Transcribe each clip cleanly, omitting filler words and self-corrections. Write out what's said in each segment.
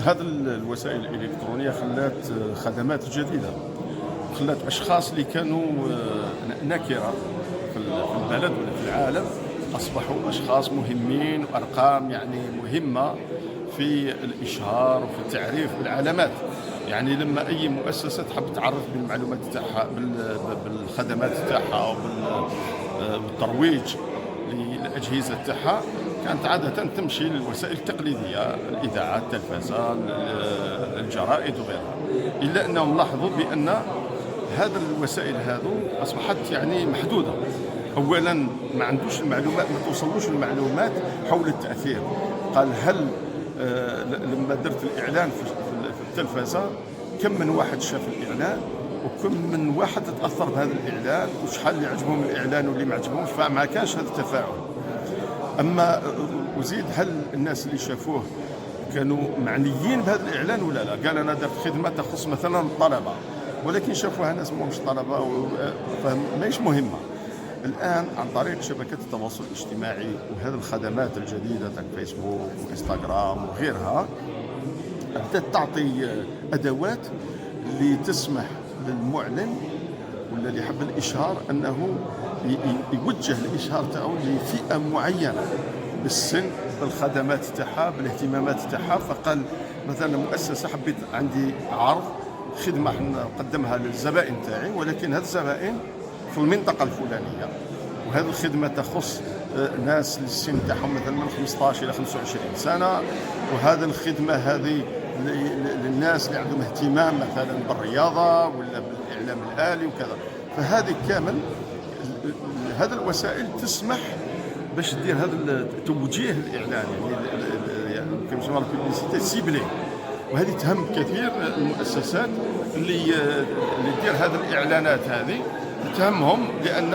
هذه الوسائل الإلكترونية خلات خدمات جديدة، خلات أشخاص اللي كانوا نكرة في البلد ولا في العالم أصبحوا أشخاص مهمين، وأرقام يعني مهمة في الإشهار وفي التعريف بالعلامات. يعني لما أي مؤسسة تحب تعرف بالمعلومات تاعها بالخدمات تاعها وبالترويج للأجهزة تاعها، كانت عادة تمشي للوسائل التقليدية، الإذاعة، التلفزة، الجرائد وغيرها. إلا أنهم لاحظوا بأن هذه الوسائل هذو أصبحت يعني محدودة. أولا ما عندوش المعلومات، ما توصلوش المعلومات حول التأثير. قال هل لما درت الإعلان في التلفزة كم من واحد شاف الإعلان وكم من واحد تأثر بهذا الإعلان، وشحال اللي عجبهم الإعلان واللي ما عجبهمش، فما كانش هذا التفاعل. أما وزيد هل الناس اللي شافوه كانوا معنيين بهذا الإعلان ولا لا؟ قال أنا درت خدمة تخص مثلا الطلبة، ولكن شافوها ناس مش طلبة فماهيش مهمة. الآن عن طريق شبكات التواصل الاجتماعي وهذه الخدمات الجديدة تاع فيسبوك وإنستغرام وغيرها، بدأت تعطي أدوات اللي تسمح للمعلن ولا اللي يحب الإشهار أنه يوجه الإشهار تاعو لفئة معينة بالسن، بالخدمات تاعها، بالاهتمامات تاعها. فقال مثلا مؤسسة حبيت عندي عرض خدمة نقدمها للزبائن تاعي، ولكن هذه الزبائن في المنطقة الفلانية، وهذه الخدمة تخص ناس السن تاعهم مثلا من 15 إلى 25 سنة، وهذه الخدمة هذه للناس اللي عندهم اهتمام مثلا بالرياضة ولا بالإعلام الآلي وكذا. فهذه كامل هذه الوسائل تسمح باش دير هذا توجيه الإعلان، يعني كما يسمى البيبليسيتي سيبلي. وهذه تهم كثير المؤسسات اللي دير هذه الإعلانات، هذه تهمهم، لأن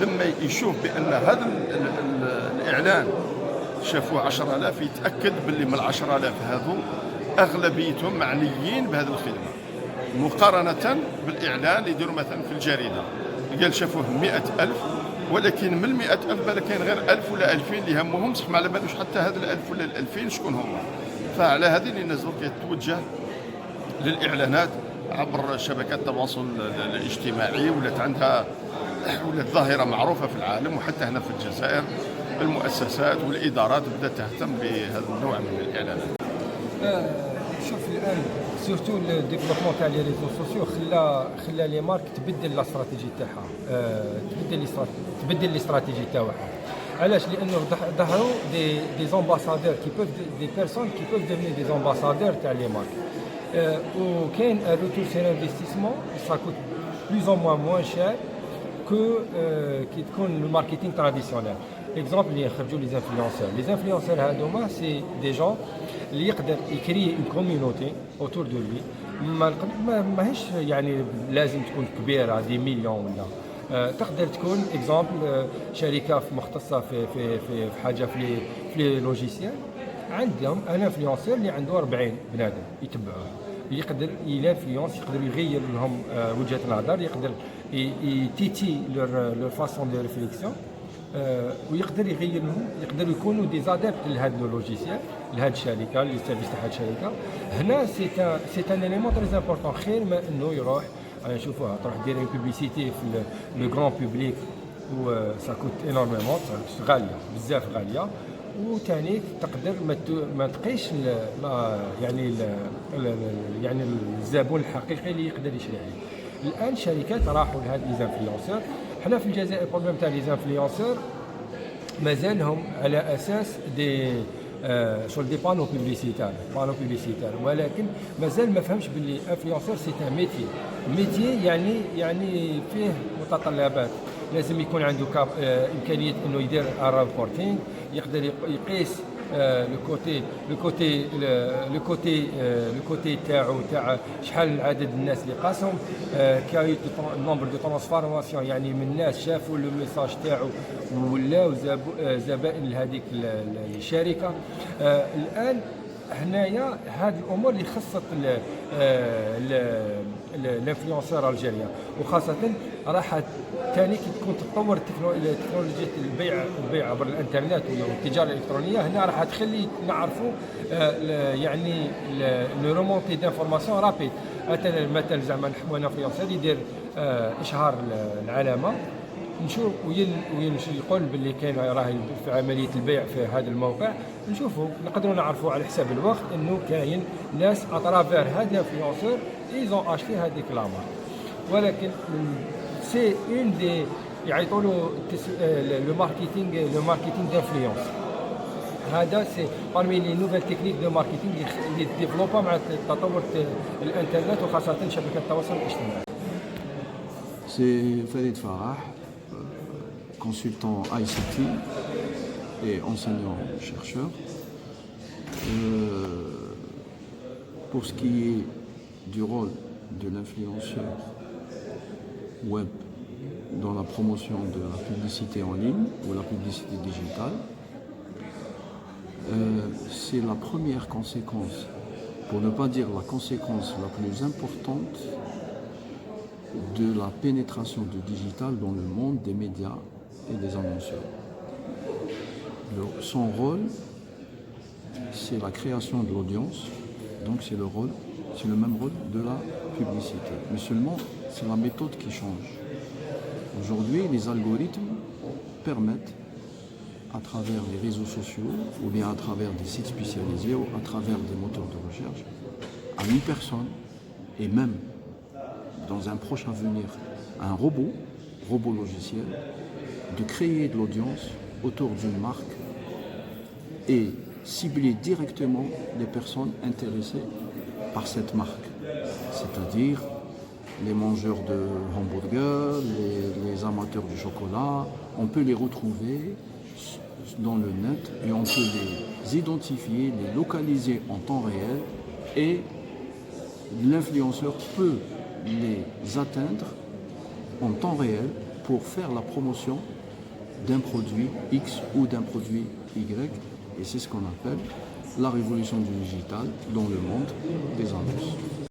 لما يشوف بأن هذا الإعلان شافوه 10,000 يتأكد باللي من 10,000 هذو أغلبيتهم معنيين بهذه الخدمة، مقارنة بالإعلان اللي يديروا مثلا في الجريدة. قال شافوه 100,000، ولكن من 100,000 بالك كاين غير 1000 ولا 2000 اللي همهم، صح ما على بالوش حتى هذا 1000 ولا 2000 شكون هما. فعلى هذه اللي الناس كتوجه للإعلانات عبر شبكات التواصل الاجتماعي، ولات عندها ولات ظاهرة معروفة في العالم، وحتى هنا في الجزائر المؤسسات والإدارات بدأت تهتم بهذا النوع من الإعلانات. شوف الآن سورتو الديفلوبمون تاع لي ريزو سوسيو خلى لي مارك تبدل الاستراتيجي تاعها، تبدل الاستراتيجي تاعها. علاش؟ لانه ظهروا دي زامباسادور كي بوف دي بيرسون كي بوف ديفني دي زامباسادور تاع لي مارك. وكاين روتور سير انفستيسمون سا كوت بلوز او موان شير كو كي تكون الماركتينغ تراديسيونيل. اكزومبل اللي يخرجوا لي انفلونسور هذوما سي دي جون اللي يقدر يكري اون كوميونيتي اوتور دو لي، ماهيش يعني لازم تكون كبيره دي مليون ولا تقدر تكون اكزومبل شركه مختصه في حاجه في لي لوجيسيال، عندهم ان انفلونسور اللي عنده 40 بنادم يتبعوه، يقدر يلانفلونس، يقدر يغير لهم وجهه النظر، يقدر يتيتي لور فاسون دو ريفليكسيون، ويقدر يغير لهم، يقدروا يكونوا دي زادابت لهذا الوجيسيال، لهذه الشركه، للسيرفيس تاع هذه الشركه. هنا سي ان اليمون تري امبورطون، خير ما انه يروح نشوفوها تروح دير بوبليسيتي في لو غران بوبليك و سا كوت انورميمون، غاليه بزاف غاليه، وثاني تقدر ما تقيش يعني الزبون الحقيقي اللي يقدر يشري عليه. الان شركات راحوا لهاد لي زانفلونسور. حنا في الجزائر البروبليم تاع لي زانفلونسور مازالهم على اساس دي شغل دي بانو بوبليسيتار، ولكن مازال ما فهمش باللي انفلونسور سي ان ميتي، يعني فيه متطلبات. لازم يكون عنده امكانيه انه يدير رابورتينغ، يقدر يقيس لو كوتي تاع شحال عدد الناس اللي قاسهم، كاي نومبر دو ترانسفورماسيون، يعني من الناس شافوا لو ميساج تاعو ولاو زبائن لهذيك الشركه. الان هنايا هاد الامور اللي خصت الانفلونسور الجيريان، وخاصه راح ثاني كي تكون تطور تكنولوجيا البيع عبر الانترنت والتجاره الالكترونيه. هنا راح تخلي نعرفوا يعني لو ريمونتي دانفورماسيون رابيد. مثلا زعما نحكموا انفلونسور يدير اشهار العلامه، نشوف يقول باللي كاين راه في عمليه البيع في هذا الموقع، نشوفوا نقدروا نعرفوا على حساب الوقت انه كاين ناس اترافير هاد الانفلونسور ايزون اشتي هذيك لامارك. ولكن سي اون دي يعيطوا له لو ماركتينغ دانفلونس. هذا سي parmi les nouvelles techniques de marketing اللي ديفلوبا مع تطور الانترنت وخاصه شبكه التواصل الاجتماعي. C'est Farid Farah, consultant ICT et enseignant-chercheur. Pour ce qui est du rôle de l'influenceur web dans la promotion de la publicité en ligne ou la publicité digitale, c'est la première conséquence, pour ne pas dire la conséquence la plus importante de la pénétration du digital dans le monde des médias et des annonceurs. Son rôle, c'est la création de l'audience, donc c'est le même rôle de la publicité. Mais seulement, c'est la méthode qui change. Aujourd'hui, les algorithmes permettent, à travers les réseaux sociaux, ou bien à travers des sites spécialisés, ou à travers des moteurs de recherche, à une personne, et même dans un proche avenir, un robot logiciel, de créer de l'audience autour d'une marque et cibler directement les personnes intéressées par cette marque, c'est-à-dire les mangeurs de hamburgers, les amateurs du chocolat. On peut les retrouver dans le net et on peut les identifier, les localiser en temps réel, et l'influenceur peut les atteindre en temps réel pour faire la promotion d'un produit X ou d'un produit Y. Et c'est ce qu'on appelle la révolution du digital dans le monde des annonces.